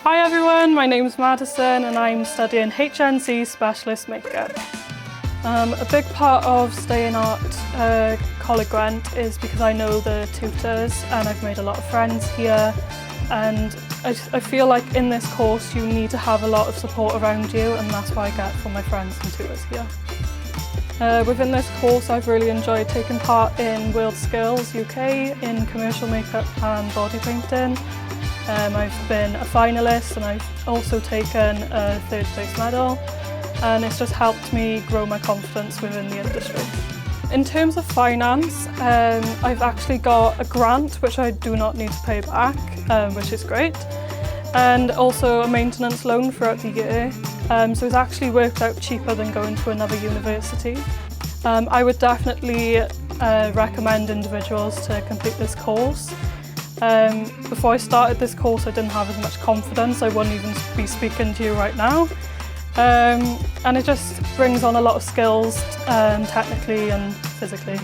Hi everyone, my name's Madison and I'm studying HND Specialist Makeup. A big part of staying at Coleg Gwent is because I know the tutors and I've made a lot of friends here, and I feel like in this course you need to have a lot of support around you, and that's what I get from my friends and tutors here. Within this course I've really enjoyed taking part in World UK in commercial makeup and body painting. I've been a finalist and I've also taken a third place medal, and it's just helped me grow my confidence within the industry. In terms of finance, I've actually got a grant which I do not need to pay back, which is great, and also a maintenance loan throughout the year, so it's actually worked out cheaper than going to another university. I would definitely recommend individuals to complete this course. Before I started this course I didn't have as much confidence, I wouldn't even be speaking to you right now. And it just brings on a lot of skills, technically and physically.